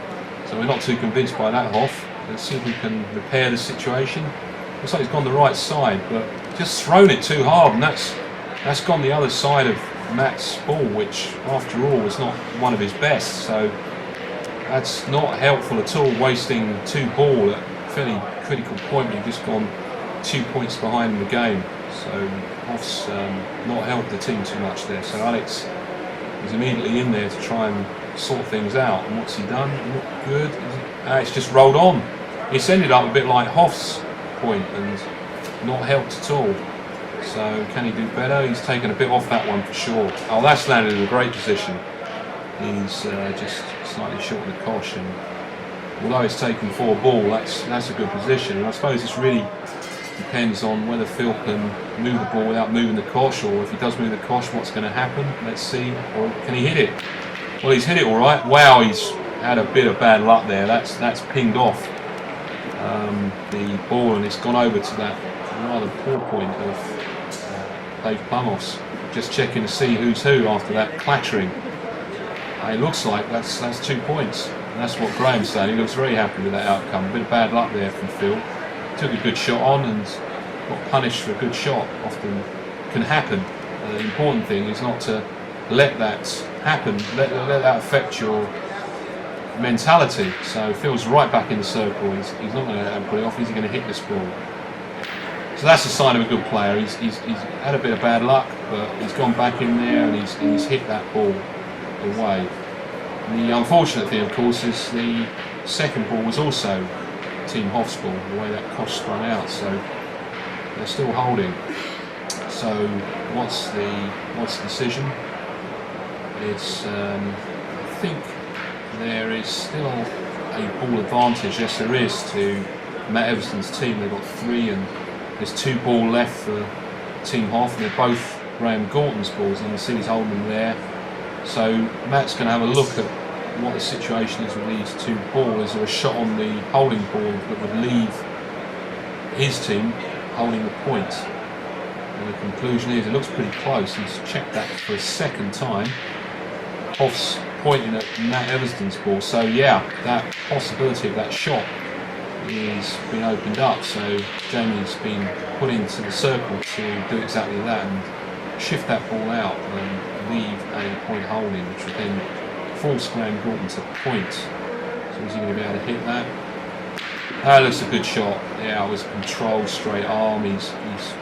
So we're not too convinced by that, Hoff. Let's see if we can repair the situation. Looks like he's gone the right side, but just thrown it too hard, and that's gone the other side of Matt's ball, which after all was not one of his best. So that's not helpful at all, wasting 2 ball at a fairly critical point when you've just gone 2 points behind in the game. So Hoff's not helped the team too much there. So Alex is immediately in there to try and sort things out. And what's he done? Not good. It's just rolled on. It's ended up a bit like Hoff's point and not helped at all. So can he do better? He's taken a bit off that one for sure. Oh, that's landed in a great position. He's just slightly short of the cosh, and although it's taken 4 ball, that's a good position. And I suppose this really depends on whether Phil can move the ball without moving the cosh, or if he does move the cosh, what's going to happen. Let's see. Or can he hit it? Well, he's hit it all right. Wow, he's had a bit of bad luck there. That's pinged off the ball, and it's gone over to that rather poor point of Dave Plumhoff's. Just checking to see who's who after that clattering. It looks like that's 2 points. And that's what Graham's saying. He looks very happy with that outcome. A bit of bad luck there from Phil. Took a good shot on and got punished for a good shot. Often can happen. The important thing is not to let that happen. Let that affect your mentality. So Phil's right back in the circle. He's not going to let him put it off. He's going to hit this ball. So that's a sign of a good player. He's had a bit of bad luck, but he's gone back in there and he's hit that ball away. And the unfortunate thing, of course, is the second ball was also Team Hoff's ball, the way that cosh spun out. So they're still holding. So what's the decision? It's I think there is still a ball advantage. Yes, there is to Matt Eversden's team. They've got 3, and there's 2 ball left for Team Hoff. And they're both Graham Galton's balls, and you can see he's holding them there. So Matt's going to have a look at what the situation is with these 2 balls. Is there a shot on the holding ball that would leave his team holding the point? And the conclusion is it looks pretty close. He's checked that for a second time. Hoff's pointing at Matt Eversden's ball. So yeah, that possibility of that shot is been opened up, so Jamie's been put into the circle to do exactly that and shift that ball out and leave a point hole in, which would then force Graham Galton to point. So is he going to be able to hit that? That looks a good shot. Yeah, it was a controlled straight arm. He's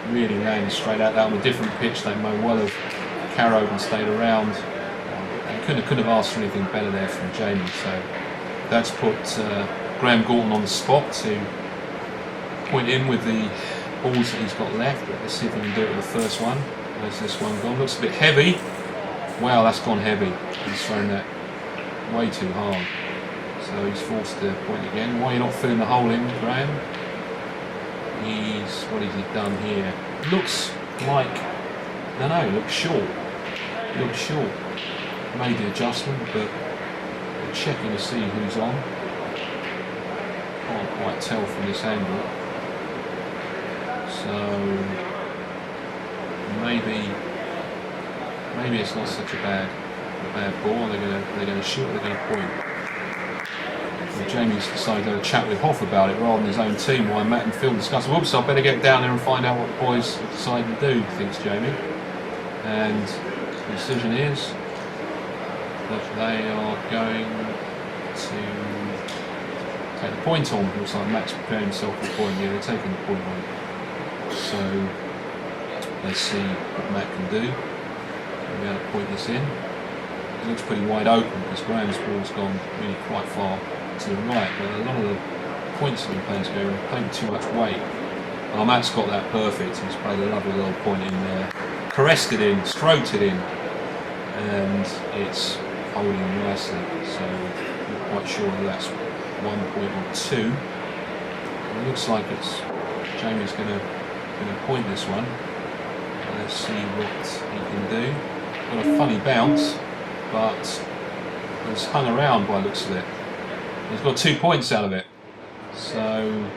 really landing straight out. That on a different pitch, they may well have carried and stayed around. Couldn't have asked for anything better there from Jamie. So that's put Graham Galton on the spot to point in with the balls that he's got left. But let's see if we can do it with the first one. Where's this one gone? Looks a bit heavy. Wow, that's gone heavy. He's thrown that way too hard. So he's forced to point again. Why are you not filling the hole in, Graham? What has he done here? Looks like, I don't know, looks short. Looks short. Made the adjustment, but we're checking to see who's on. Can't quite tell from this angle. So maybe it's not such a bad ball. They're going to shoot. They're going to point. And Jamie's decided to have a chat with Hoff about it rather than his own team. While Matt and Phil discuss. Whoops! I better get down there and find out what the boys have decided to do. Thinks Jamie. And the decision is that they are going to take the point on. Looks like Matt's preparing himself for the point. Yeah, they're taking the point on. So let's see what Matt can do. We're going to point this in. It looks pretty wide open because Graham's ball's gone really quite far to the right. But a lot of the points that the players go are playing too much weight. Oh, Matt's got that perfect. He's played a lovely little point in there. Caressed it in, stroked it in, and it's holding nicely. So I'm not quite sure whether that's 1 point or 2. It looks like it's Jamie's going to point this one. Let's see what he can do. Got a funny bounce, but it's hung around by the looks of it. He's got 2 points out of it. So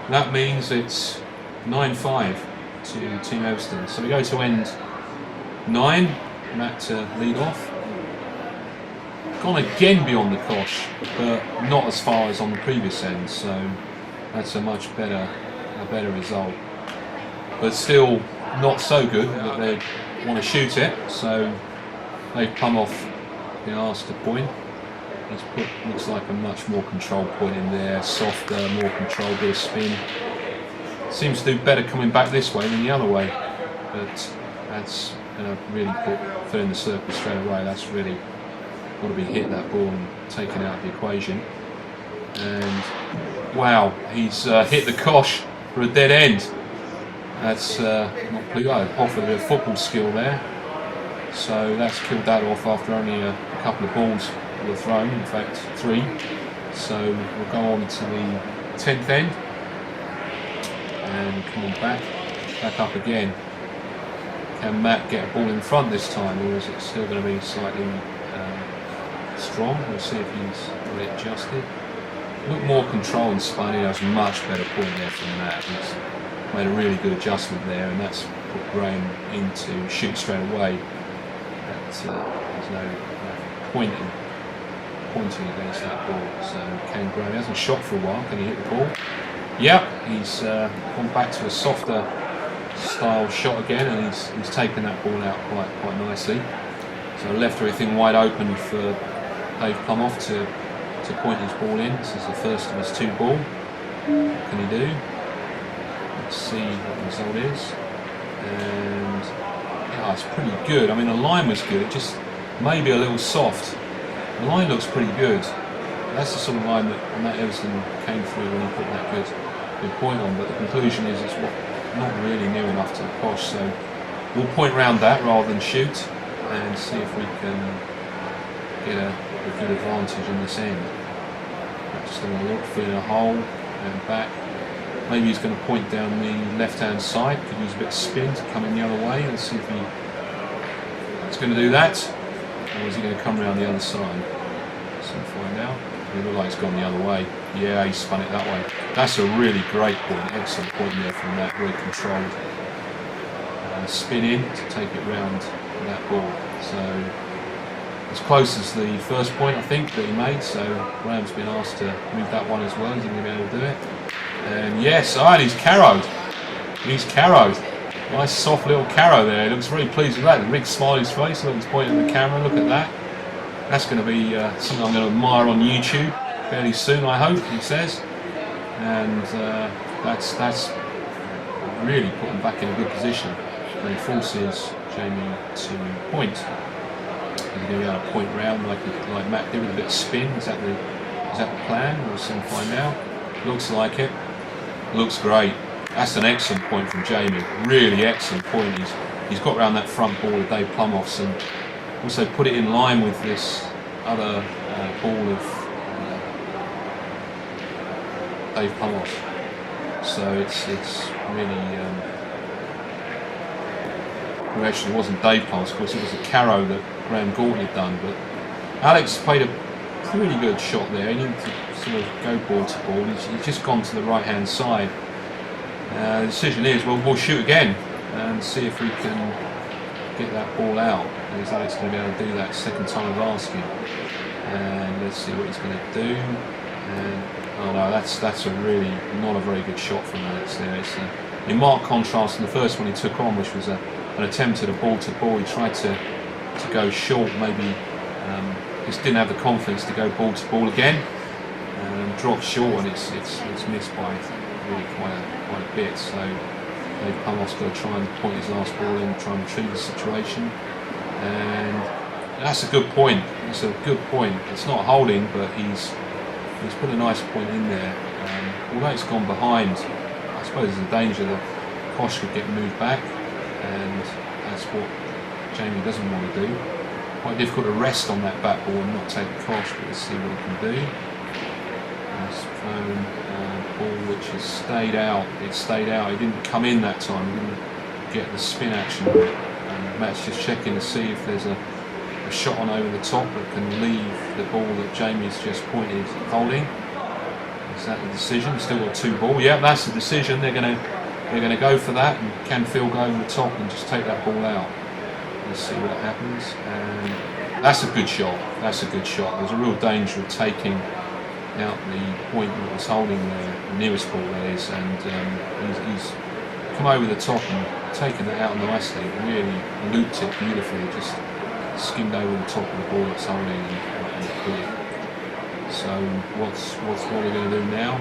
that means it's 9-5 to Team Eversden. So we go to end 9. Matt to lead off. Gone again beyond the cosh, but not as far as on the previous end. So that's a much better result. But still not so good that they want to shoot it. So they've Plumhoff been asked to point. He's put, looks like a much more controlled point in there, softer, more controlled, bit of spin. Seems to do better coming back this way than the other way, but that's going to really fill in the circle straight away. That's really got to be hit, that ball, and taken out of the equation. And wow, he's hit the cosh for a dead end. That's not pretty good. Off with a bit of football skill there. So that's killed that off after only a couple of balls were thrown, in fact 3. So we'll go on to the 10th end and come on back up again. Can Matt get a ball in front this time, or is it still going to be slightly strong? We'll see if he's got it adjusted. Look more control and spun. He has a much better point there from Matt. He's made a really good adjustment there, and that's put Graham into shoot straight away. There's no pointing against that ball. So can Graham, he hasn't shot for a while, can he hit the ball? Yep, he's gone back to a softer style shot again, and he's taken that ball out quite nicely. So left everything wide open for Dave Plumhoff to point his ball in. This is the first of his 2 ball. What can he do? Let's see what the result is. And yeah, it's pretty good. I mean, the line was good, just maybe a little soft. The line looks pretty good. That's the sort of line that Matt Eversden came through when he put that good point on. But the conclusion is it's not really near enough to the cosh. So we'll point round that rather than shoot and see if we can get a good advantage in this end. Just going to look, feeling a hole and back. Maybe he's going to point down the left-hand side. Could use a bit of spin to come in the other way. Let's see if he's going to do that, or is he going to come around the other side? So we'll find out. It looks like it's gone the other way. Yeah, he spun it that way. That's a really great point. Excellent point there from that. Very controlled. Spin in to take it round that ball. So as close as the first point, I think, that he made. So Graham's been asked to move that one as well. He's going to be able to do it. And yes, and he's carrowed. He's carrowed. Nice soft little carrow there. He looks very pleased with that. The big smile on his face. Look, he's pointing at the camera. Look at that. That's going to be something I'm going to admire on YouTube fairly soon, I hope, he says. And that's really put him back in a good position. And he forces Jamie to point. He's going to be able to point round like Matt did with a bit of spin. Is that the plan? We'll soon find out. Looks like it. Looks great. That's an excellent point from Jamie. Really excellent point. He's got round that front ball of Dave Plumhoff's and also put it in line with this other ball of Dave Plumhoff's. So it's really. Well, actually, it wasn't Dave Plumhoff's, of course. It was a carrow that Graham Galton had done. But Alex played a pretty good shot there. He needed to sort of go ball to ball. He's just gone to the right hand side. The decision is, well, we'll shoot again and see if we can get that ball out. Is Alex going to be able to do that second time of asking? And let's see what he's going to do. And oh no, that's a really not a very good shot from Alex there. It's in marked contrast to the first one he took on, which was an attempt at a ball to ball. He tried to go short, maybe just didn't have the confidence to go ball to ball again, and dropped short, and it's missed by really quite a bit. So Dave Plumhoff's got to try and point his last ball in, try and retrieve the situation, and that's a good point. It's a good point. It's not holding, but he's put a nice point in there. Although it's gone behind, I suppose there's a danger that Kosh could get moved back, and that's what Jamie doesn't want to do. Quite difficult to rest on that bat ball and not take Kosh, but let's see what he can do. Nice thrown ball which has stayed out. It stayed out. It didn't come in that time. It didn't get the spin action. And Matt's just checking to see if there's a shot on over the top that can leave the ball that Jamie's just pointed holding. Is that the decision? Still got two ball. Yeah, that's the decision. They're going to go for that, and can Phil go over the top and just take that ball out? Let's see what happens. And that's a good shot. That's a good shot. There's a real danger of taking out the point that was holding the nearest ball there is, and he's come over the top and taken it out nicely. Really looped it beautifully. Just skimmed over the top of the ball that's holding and put it. So what we're going to do now?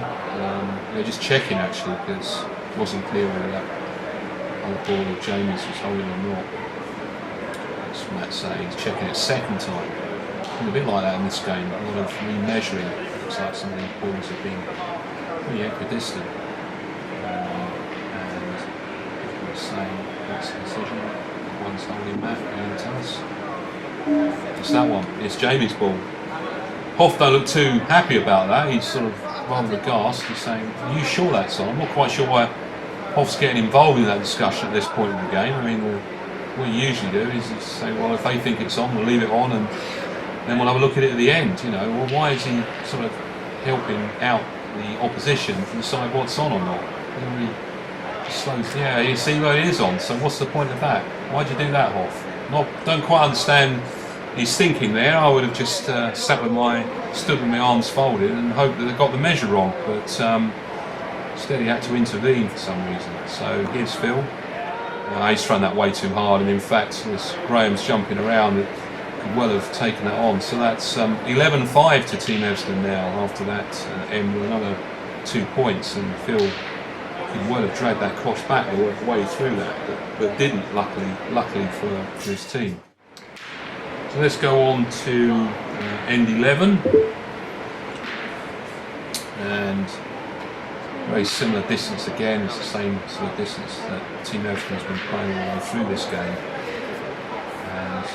They're just checking actually, because it wasn't clear whether that other ball of Jamie's was holding or not. That's what Matt's saying. He's checking it second time. It's a bit like that in this game. A lot of remeasuring. Looks like some of these balls have been pretty equidistant. And we're saying that's the decision. One's holding Matt. Going to tell us. It's that one. It's Jamie's ball. Hoff don't look too happy about that. He's sort of rather aghast. He's saying, "Are you sure that's on?" I'm not quite sure why Hoff's getting involved in that discussion at this point in the game. I mean, what you usually do is you say, "Well, if they think it's on, we'll leave it on, and then we'll have a look at it at the end." You know, well, why is he sort of helping out the opposition to decide what's on or not? He just slows. Yeah, you see, well, it is on. So what's the point of that? Why'd you do that, Hoff? Don't quite understand his thinking there. I would have just stood with my arms folded and hoped that they got the measure wrong, but instead he had to intervene for some reason. So here's Phil. He's thrown that way too hard, and in fact, as Graham's jumping around, it could well have taken that on. So that's 11-5 to Team Eversden now. After that, end with another 2 points, and Phil could well have dragged that Kosh back the way through that, but didn't. Luckily for his team. So let's go on to end 11, and very similar distance again. It's the same sort of distance that Team Eversden's been playing all the way through this game. And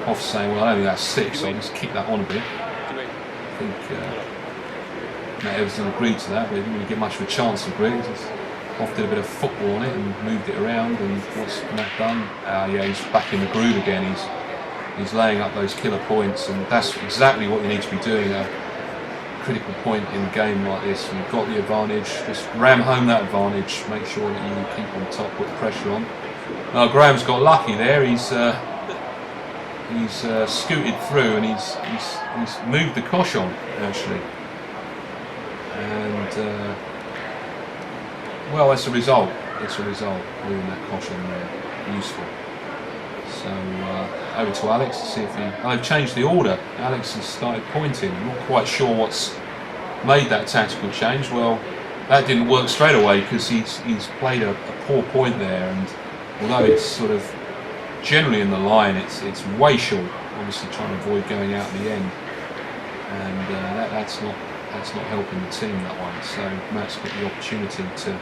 Hoff's saying, well, I don't think that's 6, so I'll just keep that on a bit. I think Matt Eversden agreed to that, but he didn't really get much of a chance to agree. Hoff did a bit of football on it and moved it around, and what's Matt done? Yeah, he's back in the groove again. He's laying up those killer points, and that's exactly what you need to be doing at a critical point in a game like this. When you've got the advantage, just ram home that advantage, make sure that you keep on top, put the pressure on. Graham's got lucky there. He's he's scooted through and he's moved the cosh on actually, and well, that's a result. It's a result. Moving that cosh on there, useful. So over to Alex to see if I've changed the order. Alex has started pointing. I'm not quite sure what's made that tactical change. Well, that didn't work straight away because he's played a poor point there, and although it's sort of generally in the line, it's way short. Obviously trying to avoid going out at the end, and that's not helping the team, that one. So Matt's got the opportunity to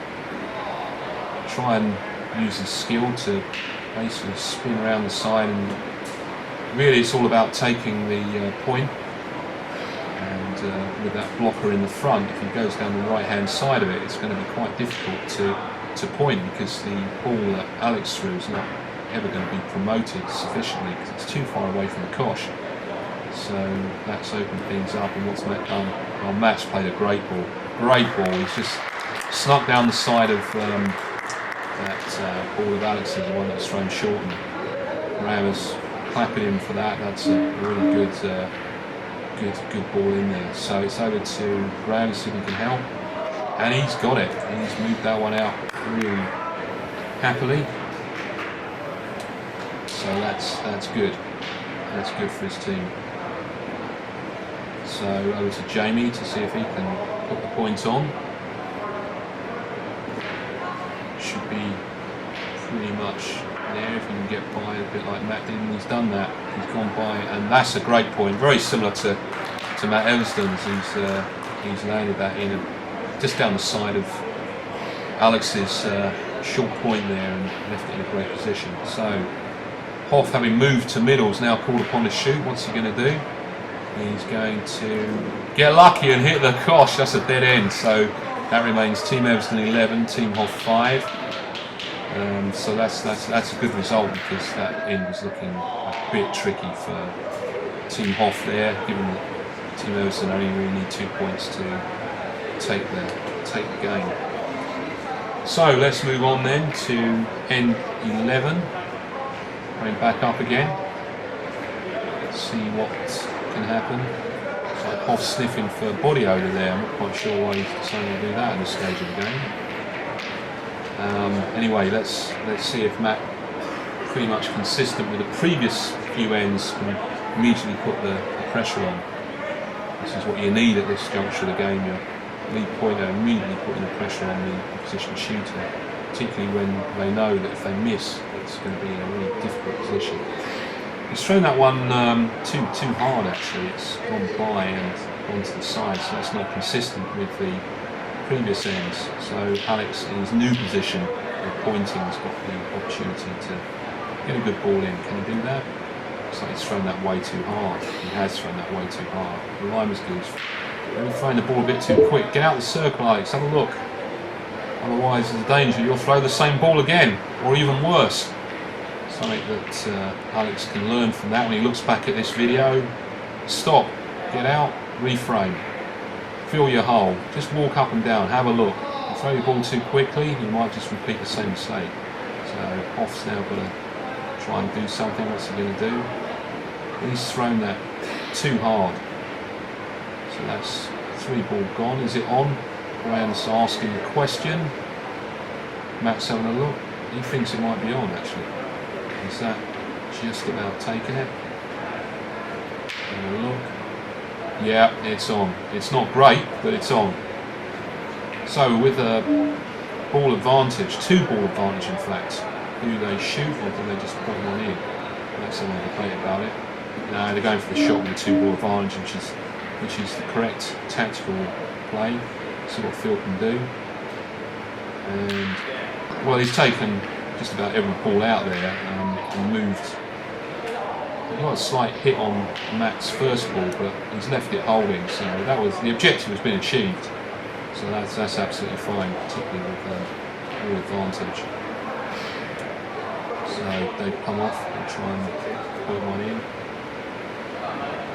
try and use his skill to basically spin around the side, and really it's all about taking the point. And with that blocker in the front, if he goes down the right hand side of it, it's going to be quite difficult to point, because the ball that Alex threw is not ever going to be promoted sufficiently because it's too far away from the cosh. So that's opened things up, and what's Matt done? Well, Matt's played a great ball. He's just snuck down the side of that ball of Alex's, the one that was thrown short, and Graham is clapping him for that. That's a really good ball in there. So it's over to Graham to see if he can help, and he's got it. He's moved that one out really happily. So that's good. That's good for his team. So over to Jamie to see if he can put the point on. Should be pretty much there if he can get by, a bit like Matt did, and he's done that. He's gone by, and that's a great point. Very similar to Matt Eversden's. He's landed that in just down the side of Alex's short point there and left it in a great position. So Hoff, having moved to middle, is now called upon to shoot. What's he going to do? He's going to get lucky and hit the cosh. That's a dead end. So that remains Team Eversden 11, Team Hoff 5. So that's a good result, because that end was looking a bit tricky for Team Hoff there, given that Team Eversden only really need 2 points to take the game. So let's move on then to end 11. Going back up again. Let's see what can happen. It's like Hoff sniffing for body odour there. I'm not quite sure why he's decided to do that at this stage of the game. Anyway, let's see if Matt, pretty much consistent with the previous few ends, can immediately put the pressure on. This is what you need at this juncture of the game. Your lead pointer immediately putting the pressure on the opposition shooter, particularly when they know that if they miss, it's going to be in a really difficult position. He's thrown that one too hard actually. It's gone by and gone to the side, so that's not consistent with the previous ends. So Alex, in his new position of pointing, has got the opportunity to get a good ball in. Can he do that? Looks like he's thrown that way too hard. He has thrown that way too hard. The line was good. He's throwing the ball a bit too quick. Get out the circle, Alex. Have a look. Otherwise, there's a danger you'll throw the same ball again, or even worse. Something that Alex can learn from that when he looks back at this video. Stop, get out, reframe. Feel your hole. Just walk up and down, have a look. If you throw your ball too quickly, you might just repeat the same mistake. So Hoff's now got to try and do something. What's he going to do? He's thrown that too hard. So that's 3 ball gone. Is it on? Graham's asking the question. Matt's having a look. He thinks it might be on actually. Is that just about taking it? Have a look. Yeah, it's on. It's not great, but it's on. So with a ball advantage, 2 ball advantage in fact, do they shoot or do they just put one in? That's another debate about it. No, they're going for the shot with a 2 ball advantage, which is the correct tactical play. See what Phil can do. And well, he's taken just about every ball out there and moved. He got a slight hit on Matt's first ball, but he's left it holding. So that was the objective has been achieved. So that's absolutely fine, particularly with ball advantage. So they come off and try and put one in.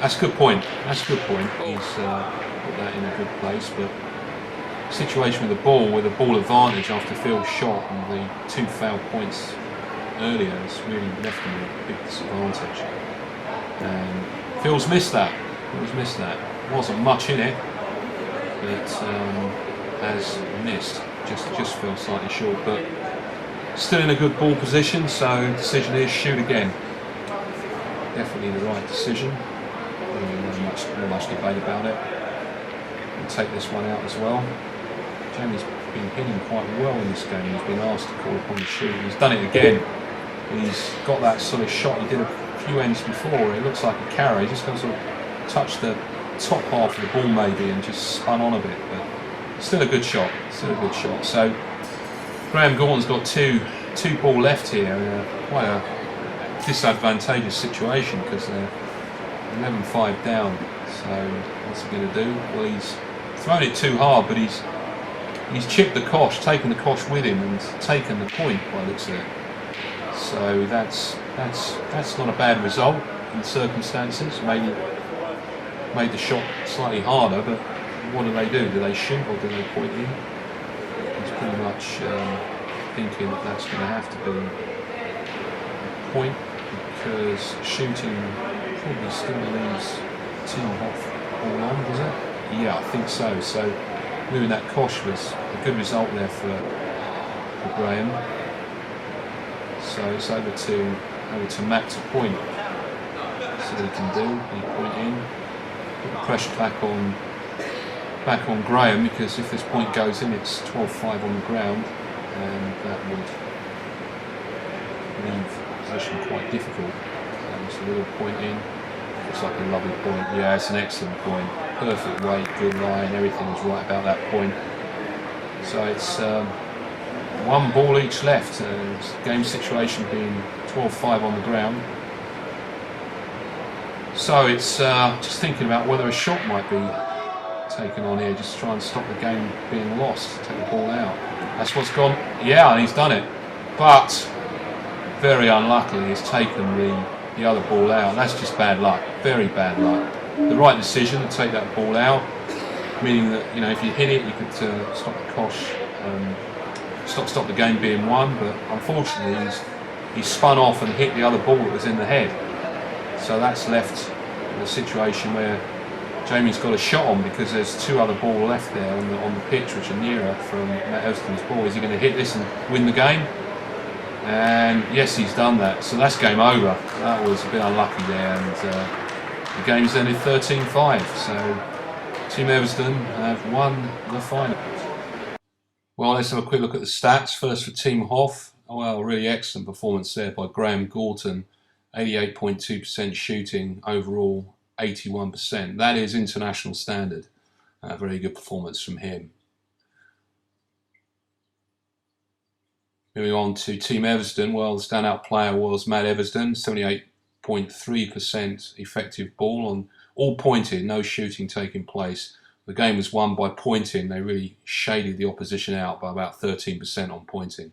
That's a good point. That's a good point. He's put that in a good place, but situation with the ball, with a ball advantage after Phil's shot and the 2 foul points earlier, has really left him a big disadvantage. And Phil's missed that. Wasn't much in it, but has missed. Just fell slightly short, but still in a good ball position. So decision is shoot again. Definitely the right decision. Not much debate about it. We'll take this one out as well. Jamie's been hitting quite well in this game. He's been asked to call upon the shoot. He's done it again. He's got that sort of shot he did a few ends before where it looks like a carry. He's just got to sort of touch the top half of the ball maybe and just spun on a bit. But still a good shot. So Graham Galton's got two ball left here. Quite a disadvantageous situation because they're 11-5 down. So what's he going to do? Well, he's thrown it too hard, but he's chipped the cosh, taken the cosh with him, and taken the point by the looks of it. So that's not a bad result in the circumstances. Maybe made the shot slightly harder, but what do? Do they shoot or do they point in? He's pretty much thinking that that's going to have to be a point because shooting probably still leaves Team Hoff all on, does it? Yeah, I think so. So moving that cosh was a good result there for Graham. So it's over to Matt to point. So he can do. He point in. Put the pressure back on Graham because if this point goes in, it's 12-5 on the ground, and that would leave the position quite difficult. So a little point in. Looks like a lovely point. Yeah, it's an excellent point. Perfect weight, good line. Everything was right about that point. So it's one ball each left. Game situation being 12-5 on the ground. So it's just thinking about whether a shot might be taken on here, just to try and stop the game being lost, take the ball out. That's what's gone. Yeah, and he's done it. But very unluckily, he's taken the other ball out. That's just bad luck. Very bad luck. The right decision to take that ball out, meaning that if you hit it, you could stop the cosh, stop the game being won. But unfortunately, he's spun off and hit the other ball that was in the head. So that's left in a situation where Jamie's got a shot on because there's two other ball left there on the pitch which are nearer from Matt Eversden's ball. Is he going to hit this and win the game? And yes, he's done that. So that's game over. That was a bit unlucky there, and the game's ended 13-5. So Team Eversden have won the final. Well, let's have a quick look at the stats. First for Team Hoff. Well, really excellent performance there by Graham Galton. 88.2% shooting, overall 81%. That is international standard. A very good performance from him. Moving on to Team Eversden, well, the standout player was Matt Eversden, 78.3% effective ball on all pointed, no shooting taking place. The game was won by pointing. They really shaded the opposition out by about 13% on pointing.